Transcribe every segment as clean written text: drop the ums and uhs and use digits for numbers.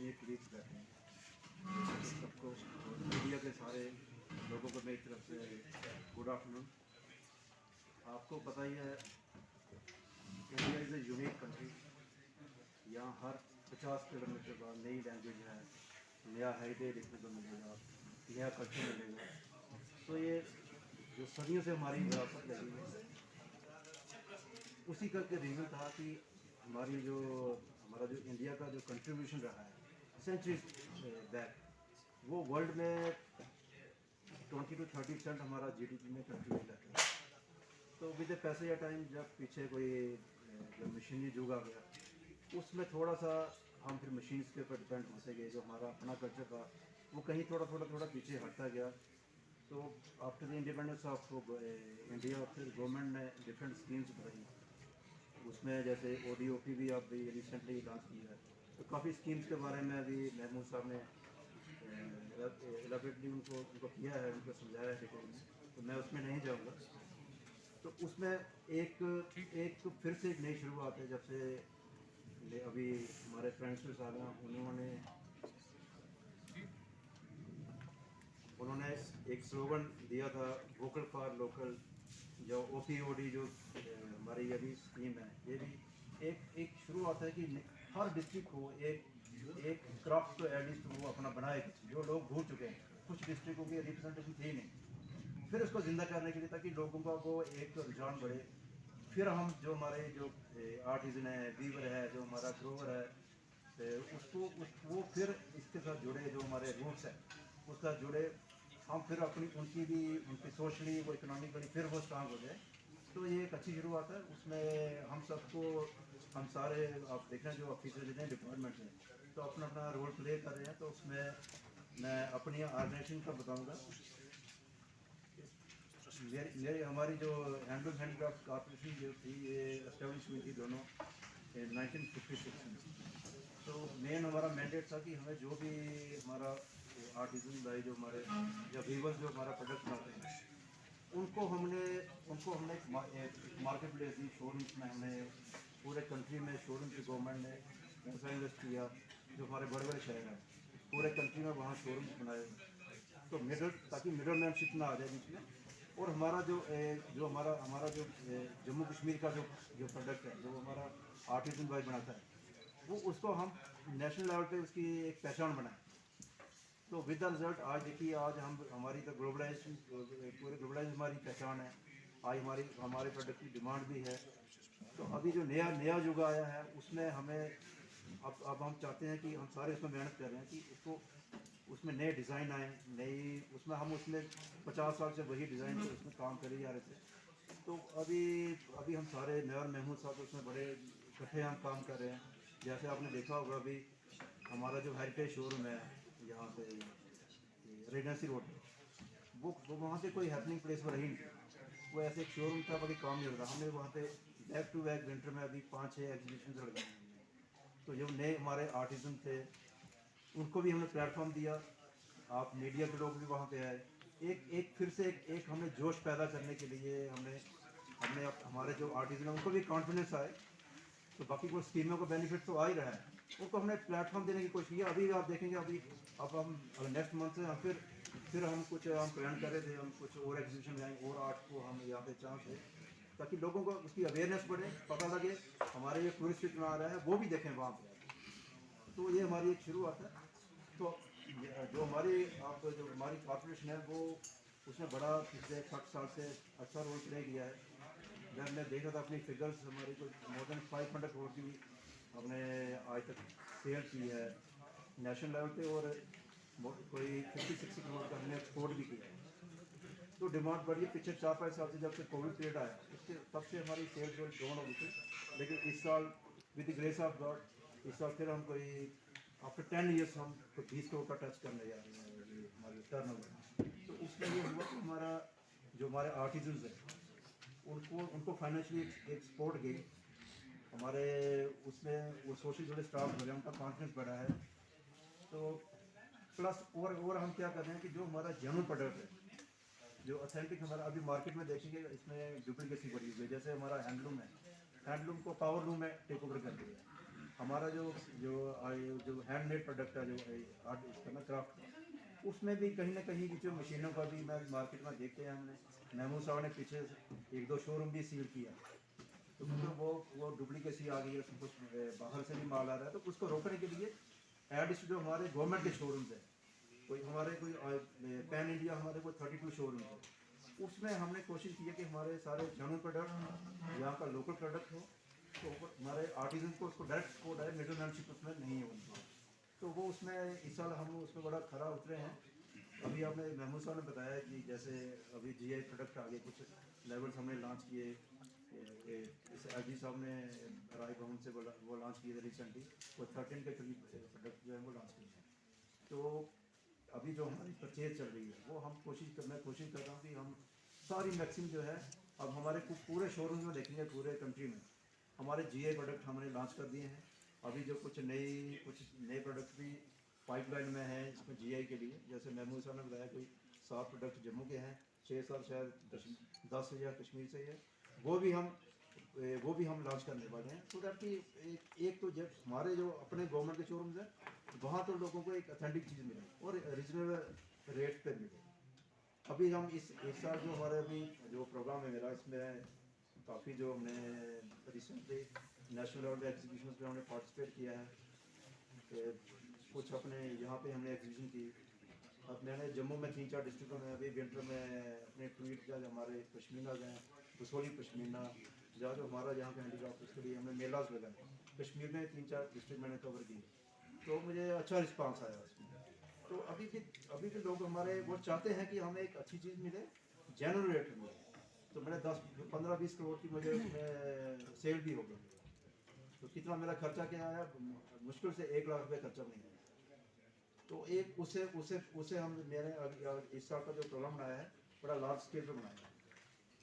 ये क्लिप्स बैठे हैं सबको, मीडिया के सारे लोगों को मेरी तरफ से गुड आफ्टरनून। आपको पता ही है India is a unique country. यहाँ हर 50 किलोमीटर बाद नई लैंग्वेज है, नया हेरिटेज देखने को मिलेगा, नया कल्चर मिलेगा। तो ये जो सदियों से हमारी विरासत लगी है, उसी का रीज़न था कि हमारा जो इंडिया का जो कंट्रीब्यूशन रहा है सेंचुरीज बैक, वो वर्ल्ड में 20 to 30% हमारा जीडीपी में कंट्रीब्यूट करता है। तो with the passage of time जब पीछे कोई जब मशीनी युग आ गया, उसमें थोड़ा सा हम फिर मशीन्स के ऊपर डिपेंड होते गए। जो हमारा अपना कल्चर था वो कहीं थोड़ा पीछे हटता गया। तो after the independence of India फिर गवर्नमेंट ने डिफरेंट स्कीम्स बनाई, उसमें जैसे ODOP भी अभी रिसेंटली लॉन्च किया है। तो काफ़ी स्कीम्स के बारे में अभी महमूद साहब ने एलाबरेटली उनको किया है, उनको समझाया है डिटेल में, तो मैं उसमें नहीं जाऊँगा। तो उसमें एक एक फिर से एक नई शुरुआत है। जब से अभी हमारे फ्रेंड्स साहब हैं, उन्होंने एक स्लोगन दिया था, वोकल फॉर लोकल। जो OPOD जो हमारी अभी स्कीम है, ये भी एक शुरुआत है कि हर डिस्ट्रिक्ट को एक क्राफ्ट तो एटलीस्ट वो अपना बनाए, जो लोग भूल चुके हैं। कुछ डिस्ट्रिक्टों की रिप्रेजेंटेशन थी नहीं, फिर उसको ज़िंदा करने के लिए, ताकि लोगों का वो एक रुझान बढ़े। फिर हम जो हमारे जो आर्टिजन है, वीवर है, जो हमारा ग्रोवर है, वो फिर इसके साथ जुड़े, जो हमारे रूट्स है उसके साथ जुड़े। हम फिर उनकी सोशली वो इकोनॉमिकली फिर वो स्ट्रांग हो जाए। तो ये एक अच्छी शुरुआत है। उसमें हम सारे आप देख रहे हैं जो ऑफिसर जितने डिपार्टमेंट हैं, तो अपना अपना रोल प्ले कर रहे हैं। तो उसमें मैं अपनी ऑर्गेनाइजेशन का बताऊंगा। मेरी हमारी जो हैंडलूम हैंडक्राफ्ट कॉर्पोरेशन जो थी, ये एस्टेब्लिश हुई थी दोनों 1956 में। तो मेन हमारा मैंडेट था कि हमें जो भी हमारा आर्टिजन भाई जो हमारे या वीवर्स जो हमारा प्रोडक्ट बनाते हैं, उनको हमने एक मार्केट प्लेस दी, शोरूम्स में हमने पूरे कंट्री में शोरूम की गवर्नमेंट ने पैसा इन्वेस्ट किया। जो हमारे बड़े बड़े शहर हैं पूरे कंट्री में वहाँ शोरूम्स बनाए, तो ताकि मिडल मैनशिप ना आ जाए बीच में। और हमारा जो हमारा जो जम्मू कश्मीर का जो प्रोडक्ट है, जो हमारा आर्टिजन भाई बनाता है, वो उसको हम नेशनल लेवल पे उसकी एक पहचान बनाए। तो विद द रिजल्ट आज देखिए, आज हम हमारी तो ग्लोबलाइजेशन, पूरे ग्लोबलाइज हमारी पहचान है। आज हमारे प्रोडक्ट की डिमांड भी है। तो अभी जो नया युग आया है, उसमें हमें अब हम चाहते हैं कि हम सारे इसमें मेहनत कर रहे हैं कि उसमें नए डिज़ाइन आए, उसमें 50 साल से वही डिज़ाइन पे उसमें काम करे जा रहे थे। तो अभी हम सारे, मैं और महमूद साहब उसमें बड़े इकट्ठे हम काम कर रहे हैं। जैसे आपने देखा होगा, अभी हमारा जो हेरिटेज शोरूम है यहाँ पे रेजेंसी रोड पे, वो वहाँ पे कोई हैपनिंग प्लेस पर रही नहीं। वो ऐसे एक शोरूम था, बाकी काम नहीं होता। हमने वहाँ पे बैक टू बैक विंटर में अभी 5-6 एग्जीबिशन लगाए हैं। तो जो नए हमारे आर्टिजन थे, उनको भी हमने प्लेटफॉर्म दिया। आप मीडिया के लोग भी वहाँ पे आए। फिर से एक हमने जोश पैदा करने के लिए हमारे जो आर्टिजन है उनको भी कॉन्फिडेंस आए। तो बाकी कोई स्कीमों का बेनिफिट तो आ ही रहा है, उनको हमने प्लेटफॉर्म देने की कोशिश की। अभी आप देखेंगे, अब हम नेक्स्ट मंथ से हम फिर हम प्लान कर रहे थे, हम कुछ और एग्जीबिशन में और आर्ट को हम यहाँ पे चांस है, ताकि लोगों को उसकी अवेयरनेस बढ़े, पता लगे, हमारे ये टूरिस्ट इतना आ रहा है वो भी देखें वहाँ पर। तो ये हमारी एक शुरुआत है। तो जो हमारी कॉर्पोरेशन है, वो उसने बड़ा पिछले 60 साल से अच्छा रोल प्ले किया है। जब मैं देख रहा था अपनी फिगर्स, हमारी कोई मोर देन 500 करोड़ की हमने आज तक सेल की है नेशनल लेवल पे, और कोई 50-60 करोड़ का हमने एक्सपोर्ट भी किया है। तो डिमांड बढ़ी है पिछले 4-5 साल से, जब से कोविड पीरियड आया उसके तब से हमारी सेल्स जो डाउन हो गई थी। लेकिन इस साल with the grace of God, इस साल फिर हम कोई आफ्टर 10 ईयर्स हम कोई 20 करोड़ का टच करने जा रहे हैं, ये हमारे टर्नओवर। तो उसमें ये हुआ कि हमारे आर्टिजन्स हैं, उनको फाइनेंशियली एक सपोर्ट गई हमारे। उसमें वो सोशल जुड़े स्टाफ हो गए, उनका कॉन्फिडेंस बढ़ा है। तो प्लस और हम क्या कर रहे हैं कि जो हमारा जेन्युइन प्रोडक्ट है, जो ऑथेंटिक हमारा, अभी मार्केट में देखेंगे इसमें डुप्लीकेसी बढ़ी हुई है। जैसे हमारा हैंडलूम है, हैंडलूम को पावर लूम में टेक ओवर कर दिया है। हमारा जो जो जो हैंडमेड प्रोडक्ट है, जो आर्ट इसका ना क्राफ्ट का, उसमें भी कहीं ना कहीं जो मशीनों का भी मैं मार्केट में देखते हैं हमने, महमूद साहब ने पीछे एक दो शोरूम भी सील किया, तो क्योंकि वो डुप्लीकेसी आ गई है, सब कुछ बाहर से भी माल आ रहा है, तो उसको रोकने के लिए एटलीस्ट जो हमारे गवर्नमेंट के शोरूम्स हैं, कोई पैन इंडिया हमारे कोई 32 शोरूम है, उसमें हमने कोशिश की है कि हमारे सारे जनरल प्रोडक्ट यहाँ का लोकल प्रोडक्ट हो, तो हमारे आर्टिजन को उसको डायरेक्ट मिडलमैनशिप उसमें नहीं है उनकी, तो वो उसमें इस साल हम उसमें बड़ा खरा उतरे हैं। अभी आपने महमूद साहब ने बताया कि जैसे अभी जीआई प्रोडक्ट आगे कुछ लेवल्स हमने लॉन्च किए, जैसे अजी साहब ने राय भवन से वो लॉन्च किए थे रिसेंटली, वो 13 के करीब प्रोडक्ट जो है वो लॉन्च किए हैं। तो अभी जो हमारी परचेज चल रही है वो मैं कोशिश कर रहा हूँ कि हम सारी मैक्सिम जो है, अब हमारे पूरे शोरूम में देखेंगे पूरे कंट्री में हमारे जीआई प्रोडक्ट हमने लॉन्च कर दिए हैं। अभी जो कुछ नए प्रोडक्ट भी पाइपलाइन में हैं इसमें जीआई के लिए, जैसे महमूद साहब ने बताया कोई 7 प्रोडक्ट जम्मू के हैं, 6-7 शायद 10 या कश्मीर से है, वो भी हम लॉन्च करने वाले हैं, सो दैट कि एक तो जब हमारे जो अपने गवर्नमेंट के शोरूम्स हैं वहाँ तो लोगों को एक ऑथेंटिक चीज़ मिले और रीजनेबल रेट पे मिले। अभी हम इस साल जो हमारे अभी जो प्रोग्राम है मेरा, इसमें काफ़ी जो हमने रिसेंटली नेशनल लेवल एग्जीबिशन में हमने पार्टिसिपेट किया है, कुछ अपने यहाँ पे हमने एग्जीबिशन की। अब मैंने जम्मू में 3-4 डिस्ट्रिक्टों में अभी विंटर में अपने ट्वीट का जो हमारे पश्मीना हैं, बसोली पश्मीना, जहाँ जो हमारा यहाँ पे हैंडीक्राफ्ट, उसके लिए हमने मेलाज लगाए कश्मीर में, 3-4 डिस्ट्रिक्ट मैंने कवर किए, तो मुझे अच्छा रिस्पांस आया उसमें। तो अभी भी लोग हमारे वो चाहते हैं कि हमें एक अच्छी चीज़ मिले, जेन्युइन रेट मिले, तो मैंने 10-15-20 करोड़ की मुझे उसमें सेल भी हो गई। तो कितना मेरा खर्चा क्या आया, मुश्किल से 1 लाख रुपये खर्चा नहीं आया। तो एक उसे उसे उसे हम इस साल का जो प्रोग्राम बनाया है बड़ा लार्ज स्केल पर बनाया है।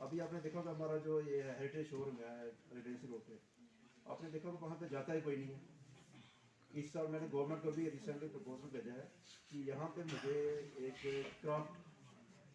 अभी आपने देखा होगा हमारा जो ये हेरिटेज शोरूम है रेजिडेंसी रोड पे, आपने देखा होगा वहाँ पे जाता ही कोई नहीं है। इस साल मैंने गवर्नमेंट को भी रिसेंटली प्रपोजल भेजा है कि यहाँ पे मुझे एक क्राफ्ट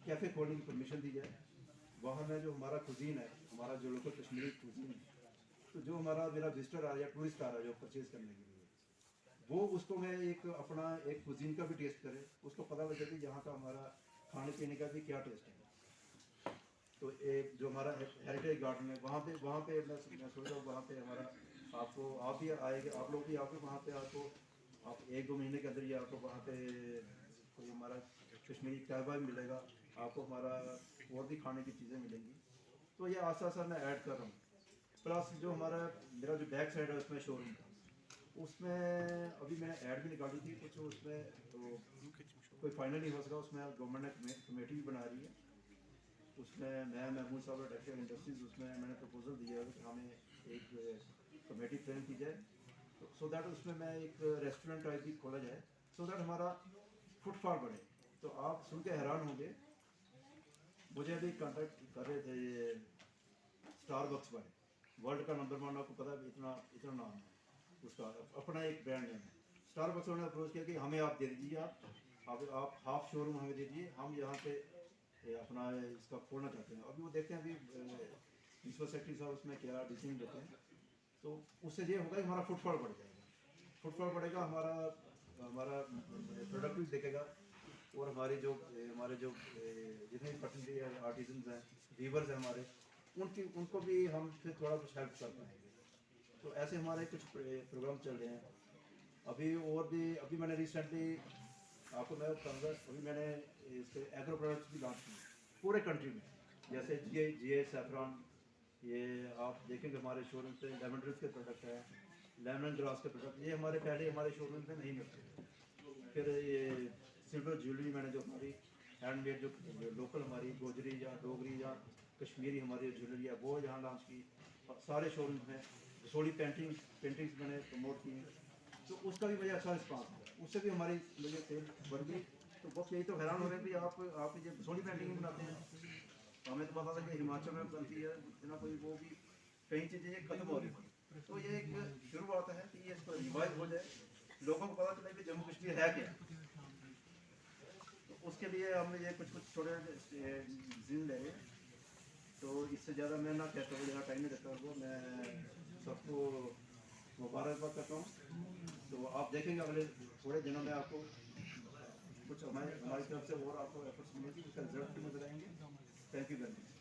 कैफ़े खोलने की परमिशन दी जाए। वहाँ में जो हमारा कुजीन है, हमारा जो लोकल कश्मीरी कुजीन है, तो जो हमारा मेरा विजिटर आ रहा है, टूरिस्ट आ रहा है जो परचेज करने के लिए, वो उसको मैं अपना एक कुजीन का भी टेस्ट करे, उसको पता लगे कि यहाँ का हमारा खाने पीने का भी क्या टेस्ट है। तो एक जो हमारा हेरिटेज गार्डन है वहाँ पे मैं सोच रहा हूँ वहाँ पे हमारा आपको आप भी आएंगे, आप लोग भी आके वहाँ पे आपको आप 1-2 महीने के अंदर ही आपको वहाँ पे कोई हमारा कश्मीरी कहवा भी मिलेगा, आपको हमारा और भी खाने की चीज़ें मिलेंगी। तो ये आस्ता आस्ता मैं ऐड कर रहा हूँ। प्लस जो हमारा मेरा जो बैक साइड है उसमें शोरूम का, उसमें अभी मैंने ऐड भी निकाली थी कुछ उसमें, तो कोई फाइनल नहीं हो सका, उसमें गवर्नमेंट ने कमेटी भी बना रही है। उसमें मैं महमूद साहब टेक्सटाइल इंडस्ट्रीज़, उसमें मैंने प्रपोजल दिया है कि हमें एक कमेटी फ्रेम की जाए, तो सो दैट उसमें मैं एक रेस्टोरेंट टाइप भी खोला जाए, सो दैट हमारा फुटफॉल बढ़े। तो आप सुन के हैरान होंगे, मुझे अभी कॉन्टैक्ट कर रहे थे ये स्टारबक्स वाले, वर्ल्ड का नंबर 1, आपको पता है इतना इतना नाम है उसका, अपना एक ब्रांड नेम है। स्टारबक्स ने अप्रोच किया कि हमें आप दे दीजिए, आप हाफ शोरूम हमें दे दीजिए, हम यहाँ पे अपना इसका खोलना चाहते हैं। अभी वो देखते हैं अभी प्रिंसिपल सेक्रेटरी साहब उसमें क्या डिसीजन लेते हैं, तो उससे ये होगा कि हमारा फुटफॉल बढ़ जाएगा, फुटफॉल बढ़ेगा, हमारा हमारा प्रोडक्ट भी दिखेगा, और हमारे जो जितने भी पर्सनली आर्टिजन हैं, वीवर्स हैं हमारे, उनको भी हम फिर थोड़ा कुछ हेल्प कर पाएंगे। तो ऐसे हमारे कुछ प्रोग्राम चल रहे हैं। अभी मैंने रिसेंटली आपको मैं बताऊँगा, अभी मैंने इसके एग्रो प्रोडक्ट्स भी लॉन्च किए पूरे कंट्री में, जैसे जीए सैफरॉन, ये आप देखेंगे हमारे शोरूम पे लेमन ड्रिप्स के प्रोडक्ट है, लेमन ग्रास के प्रोडक्ट, ये पहले हमारे शोरूम पे नहीं मिलते। फिर ये सिल्वर ज्वेलरी मैंने जो हमारी हैंडमेड जो लोकल हमारी गोजरी या डोगरी या कश्मीरी हमारी ज्वेलरी है वो यहाँ लॉन्च की सारे शोरूम में। थोड़ी पेंटिंग्स मैंने प्रमोट की, तो उसका भी मुझे अच्छा रिस्पांस मिला, उससे भी हमारी मुझे सेल बढ़ गई। तो वो यही तो हैरान हो रहे हैं कि आप ये सोनी पेंटिंग बनाते हैं, तो हमें तो पता था कि हिमाचल में बनती है इतना, कोई वो भी कई चीज़ें खत्म हो रही हैं। तो ये एक शुरुआत है कि ये इसको रिवाइव हो जाए, लोगों को पता चले कि जम्मू कश्मीर है क्या। तो उसके लिए हम ये कुछ थोड़े जिन ले रहे हैं। तो इससे ज़्यादा मैं ना कहता हूँ, ज़्यादा टाइम नहीं देता वो, मैं सबको मुबारकबाद करता हूँ। तो आप देखेंगे अगले थोड़े दिनों में आपको कुछ हमारी तरफ से और आपको एफर्ट्स मिलेगी, उसका रिजल्ट भी नजर आएंगे। Thank you very much.